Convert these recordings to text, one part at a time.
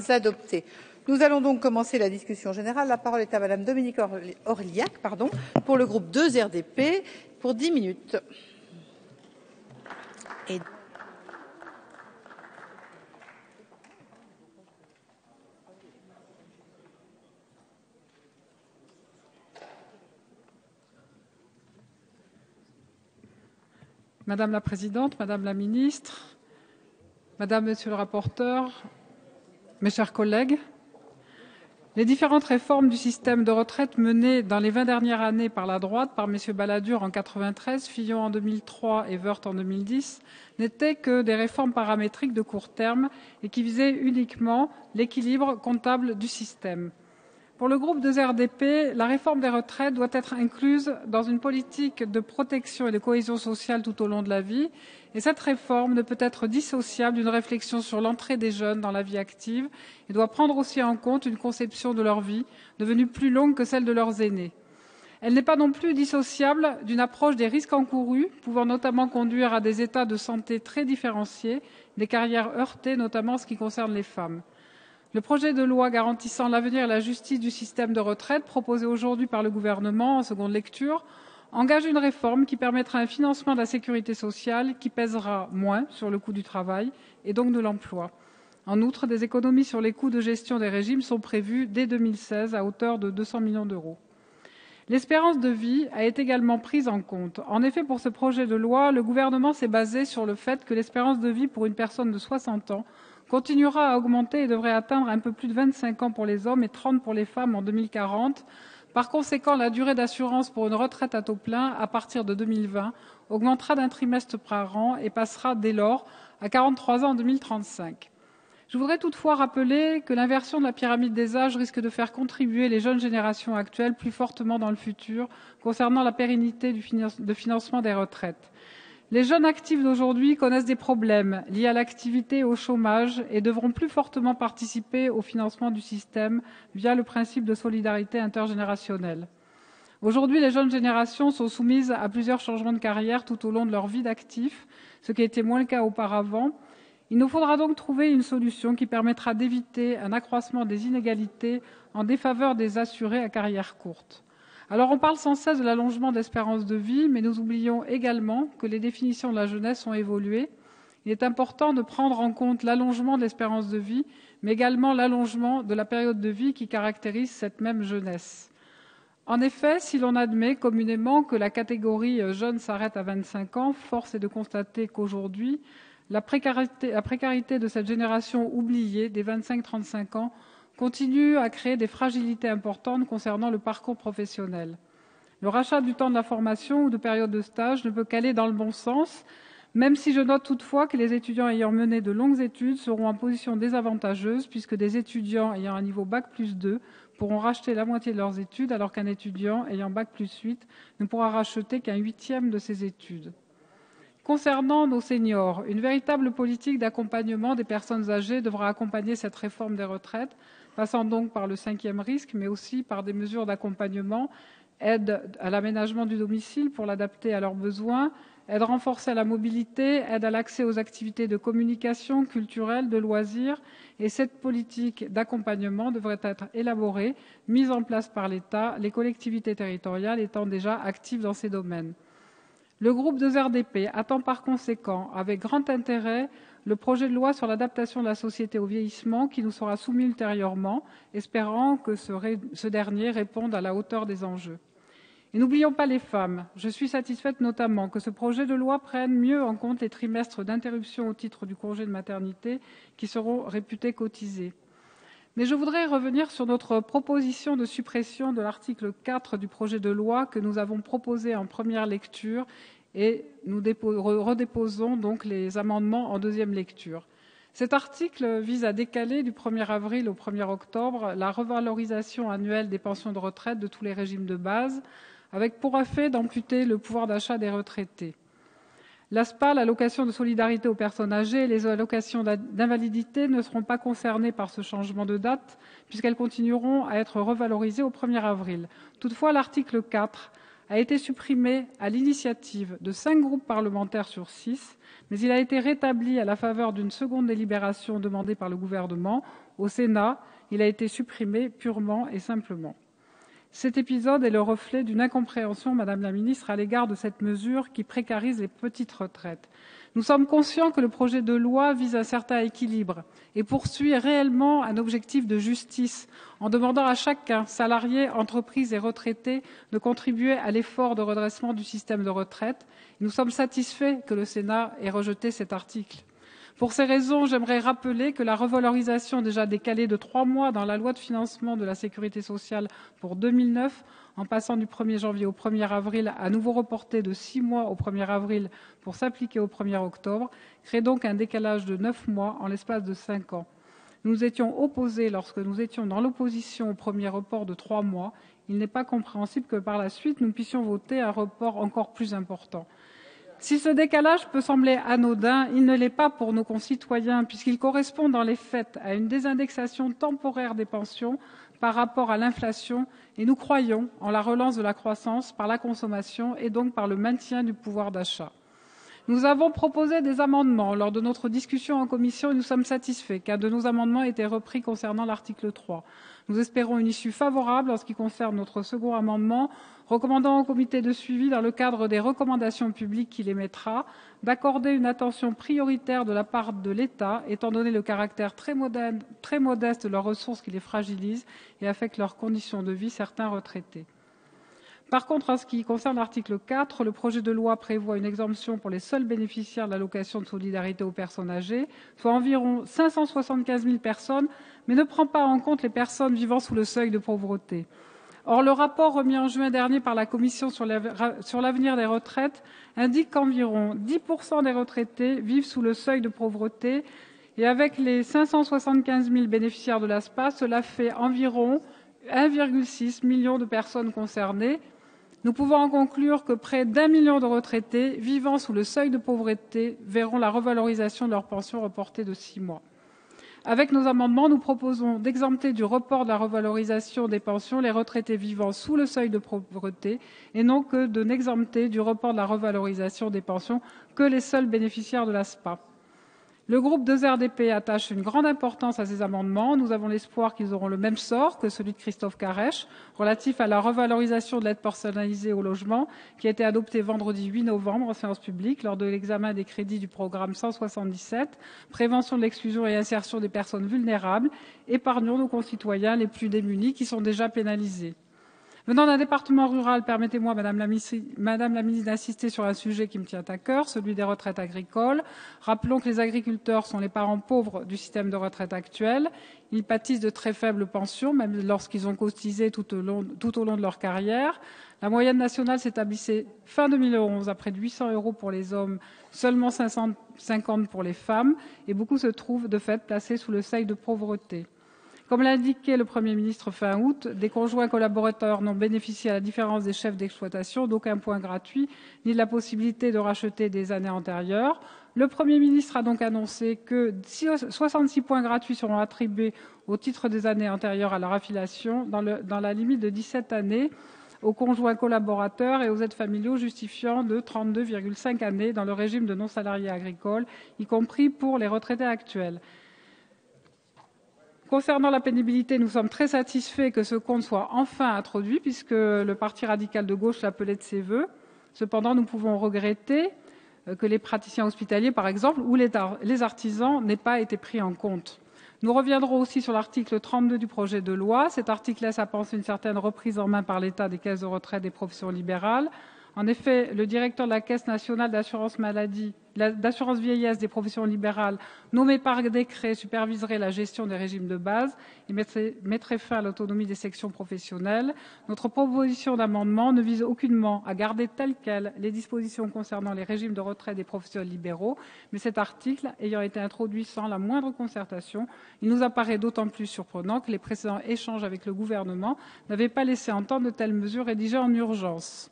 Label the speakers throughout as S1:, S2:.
S1: adopté. Nous allons donc commencer la discussion générale. La parole est à Madame Dominique Orliac, pour le groupe 2 RDP, pour 10 minutes.
S2: Madame la Présidente, Madame la Ministre, Madame, Monsieur le rapporteur, mes chers collègues, les différentes réformes du système de retraite menées dans les 20 dernières années par la droite, par messieurs Balladur en 93, Fillon en 2003 et Woerth en 2010, n'étaient que des réformes paramétriques de court terme et qui visaient uniquement l'équilibre comptable du système. Pour le groupe 2 RDP, la réforme des retraites doit être incluse dans une politique de protection et de cohésion sociale tout au long de la vie. Et cette réforme ne peut être dissociable d'une réflexion sur l'entrée des jeunes dans la vie active et doit prendre aussi en compte une conception de leur vie devenue plus longue que celle de leurs aînés. Elle n'est pas non plus dissociable d'une approche des risques encourus, pouvant notamment conduire à des états de santé très différenciés, des carrières heurtées, notamment en ce qui concerne les femmes. Le projet de loi garantissant l'avenir et la justice du système de retraite, proposé aujourd'hui par le gouvernement en seconde lecture, engage une réforme qui permettra un financement de la sécurité sociale qui pèsera moins sur le coût du travail et donc de l'emploi. En outre, des économies sur les coûts de gestion des régimes sont prévues dès 2016 à hauteur de 200 millions d'euros. L'espérance de vie a été également prise en compte. En effet, pour ce projet de loi, le gouvernement s'est basé sur le fait que l'espérance de vie pour une personne de 60 ans continuera à augmenter et devrait atteindre un peu plus de 25 ans pour les hommes et 30 pour les femmes en 2040. Par conséquent, la durée d'assurance pour une retraite à taux plein à partir de 2020 augmentera d'un trimestre par an et passera dès lors à 43 ans en 2035. Je voudrais toutefois rappeler que l'inversion de la pyramide des âges risque de faire contribuer les jeunes générations actuelles plus fortement dans le futur concernant la pérennité de financement des retraites. Les jeunes actifs d'aujourd'hui connaissent des problèmes liés à l'activité et au chômage et devront plus fortement participer au financement du système via le principe de solidarité intergénérationnelle. Aujourd'hui, les jeunes générations sont soumises à plusieurs changements de carrière tout au long de leur vie d'actifs, ce qui était moins le cas auparavant. Il nous faudra donc trouver une solution qui permettra d'éviter un accroissement des inégalités en défaveur des assurés à carrière courte. Alors on parle sans cesse de l'allongement d'espérance de vie, mais nous oublions également que les définitions de la jeunesse ont évolué. Il est important de prendre en compte l'allongement de l'espérance de vie, mais également l'allongement de la période de vie qui caractérise cette même jeunesse. En effet, si l'on admet communément que la catégorie jeune s'arrête à 25 ans, force est de constater qu'aujourd'hui, la précarité de cette génération oubliée des 25-35 ans continue à créer des fragilités importantes concernant le parcours professionnel. Le rachat du temps de la formation ou de période de stage ne peut qu'aller dans le bon sens, même si je note toutefois que les étudiants ayant mené de longues études seront en position désavantageuse puisque des étudiants ayant un niveau Bac+2 pourront racheter la moitié de leurs études alors qu'un étudiant ayant Bac+8 ne pourra racheter qu'un huitième de ses études. Concernant nos seniors, une véritable politique d'accompagnement des personnes âgées devra accompagner cette réforme des retraites, passant donc par le 5e risque, mais aussi par des mesures d'accompagnement, aide à l'aménagement du domicile pour l'adapter à leurs besoins, aide renforcée à la mobilité, aide à l'accès aux activités de communication, culturelles, de loisirs. Et cette politique d'accompagnement devrait être élaborée, mise en place par l'État, les collectivités territoriales étant déjà actives dans ces domaines. Le groupe 2 RDP attend par conséquent avec grand intérêt le projet de loi sur l'adaptation de la société au vieillissement qui nous sera soumis ultérieurement, espérant que ce dernier réponde à la hauteur des enjeux. Et n'oublions pas les femmes. Je suis satisfaite notamment que ce projet de loi prenne mieux en compte les trimestres d'interruption au titre du congé de maternité qui seront réputés cotisés. Mais je voudrais revenir sur notre proposition de suppression de l'article 4 du projet de loi que nous avons proposé en première lecture et nous redéposons donc les amendements en deuxième lecture. Cet article vise à décaler du 1er avril au 1er octobre la revalorisation annuelle des pensions de retraite de tous les régimes de base, avec pour effet d'amputer le pouvoir d'achat des retraités. L'ASPA, l'allocation de solidarité aux personnes âgées et les allocations d'invalidité ne seront pas concernées par ce changement de date puisqu'elles continueront à être revalorisées au 1er avril. Toutefois, l'article 4 a été supprimé à l'initiative de 5 groupes parlementaires sur 6, mais il a été rétabli à la faveur d'une seconde délibération demandée par le gouvernement. Au Sénat, il a été supprimé purement et simplement. Cet épisode est le reflet d'une incompréhension, Madame la Ministre, à l'égard de cette mesure qui précarise les petites retraites. Nous sommes conscients que le projet de loi vise un certain équilibre et poursuit réellement un objectif de justice en demandant à chacun, salariés, entreprises et retraités, de contribuer à l'effort de redressement du système de retraite. Nous sommes satisfaits que le Sénat ait rejeté cet article. Pour ces raisons, j'aimerais rappeler que la revalorisation déjà décalée de 3 mois dans la loi de financement de la sécurité sociale pour 2009, en passant du 1er janvier au 1er avril, à nouveau reportée de 6 mois au 1er avril pour s'appliquer au 1er octobre, crée donc un décalage de 9 mois en l'espace de 5 ans. Nous étions opposés lorsque nous étions dans l'opposition au premier report de 3 mois. Il n'est pas compréhensible que par la suite, nous puissions voter un report encore plus important. Si ce décalage peut sembler anodin, il ne l'est pas pour nos concitoyens, puisqu'il correspond dans les faits à une désindexation temporaire des pensions par rapport à l'inflation, et nous croyons en la relance de la croissance par la consommation et donc par le maintien du pouvoir d'achat. Nous avons proposé des amendements lors de notre discussion en commission et nous sommes satisfaits qu'un de nos amendements ait été repris concernant l'article 3. Nous espérons une issue favorable en ce qui concerne notre second amendement, recommandant au comité de suivi, dans le cadre des recommandations publiques qu'il émettra, d'accorder une attention prioritaire de la part de l'État, étant donné le caractère très modeste de leurs ressources qui les fragilisent et affectent leurs conditions de vie certains retraités. Par contre, en ce qui concerne l'article 4, le projet de loi prévoit une exemption pour les seuls bénéficiaires de l'allocation de solidarité aux personnes âgées, soit environ 575 000 personnes, mais ne prend pas en compte les personnes vivant sous le seuil de pauvreté. Or, le rapport remis en juin dernier par la Commission sur l'avenir des retraites indique qu'environ 10% des retraités vivent sous le seuil de pauvreté, et avec les 575 000 bénéficiaires de l'ASPA, cela fait environ 1,6 million de personnes concernées. Nous pouvons en conclure que près d'1 million de retraités vivant sous le seuil de pauvreté verront la revalorisation de leur pension reportée de 6 mois. Avec nos amendements, nous proposons d'exempter du report de la revalorisation des pensions les retraités vivant sous le seuil de pauvreté et non que de n'exempter du report de la revalorisation des pensions que les seuls bénéficiaires de l'ASPA. Le groupe 2RDP attache une grande importance à ces amendements. Nous avons l'espoir qu'ils auront le même sort que celui de Christophe Carrèche, relatif à la revalorisation de l'aide personnalisée au logement, qui a été adopté vendredi 8 novembre en séance publique lors de l'examen des crédits du programme 177, prévention de l'exclusion et insertion des personnes vulnérables, épargnons nos concitoyens les plus démunis qui sont déjà pénalisés. Venant d'un département rural, permettez-moi, Madame la Ministre, d'insister sur un sujet qui me tient à cœur, celui des retraites agricoles. Rappelons que les agriculteurs sont les parents pauvres du système de retraite actuel. Ils pâtissent de très faibles pensions, même lorsqu'ils ont cotisé tout au long de leur carrière. La moyenne nationale s'établissait fin 2011 à près de 800 € pour les hommes, seulement 550 pour les femmes, et beaucoup se trouvent de fait placés sous le seuil de pauvreté. Comme l'a indiqué le Premier ministre fin août, des conjoints collaborateurs n'ont bénéficié, à la différence des chefs d'exploitation, d'aucun point gratuit, ni de la possibilité de racheter des années antérieures. Le Premier ministre a donc annoncé que 66 points gratuits seront attribués au titre des années antérieures à leur affiliation, dans la limite de 17 années, aux conjoints collaborateurs et aux aides familiaux justifiant de 32,5 années dans le régime de non-salariés agricoles, y compris pour les retraités actuels. Concernant la pénibilité, nous sommes très satisfaits que ce compte soit enfin introduit, puisque le Parti radical de gauche l'appelait de ses vœux. Cependant, nous pouvons regretter que les praticiens hospitaliers, par exemple, ou les artisans n'aient pas été pris en compte. Nous reviendrons aussi sur l'article 32 du projet de loi. Cet article laisse à penser une certaine reprise en main par l'État des caisses de retraite des professions libérales. En effet, le directeur de la Caisse nationale d'assurance maladie, d'assurance vieillesse des professions libérales, nommé par décret, superviserait la gestion des régimes de base et mettrait fin à l'autonomie des sections professionnelles. Notre proposition d'amendement ne vise aucunement à garder telles quelles les dispositions concernant les régimes de retraite des professionnels libéraux, mais cet article ayant été introduit sans la moindre concertation, il nous apparaît d'autant plus surprenant que les précédents échanges avec le gouvernement n'avaient pas laissé entendre de telles mesures rédigées en urgence.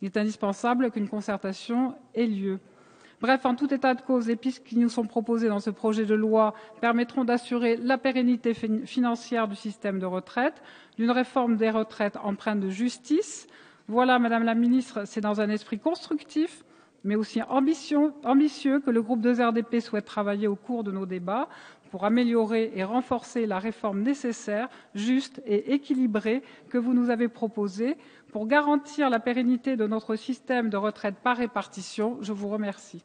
S2: Il est indispensable qu'une concertation ait lieu. Bref, en tout état de cause, les pistes qui nous sont proposées dans ce projet de loi permettront d'assurer la pérennité financière du système de retraite, d'une réforme des retraites empreinte de justice, Voilà, Madame la Ministre, c'est dans un esprit constructif, mais aussi ambitieux que le groupe 2RDP souhaite travailler au cours de nos débats pour améliorer et renforcer la réforme nécessaire, juste et équilibrée que vous nous avez proposée pour garantir la pérennité de notre système de retraite par répartition. Je vous remercie.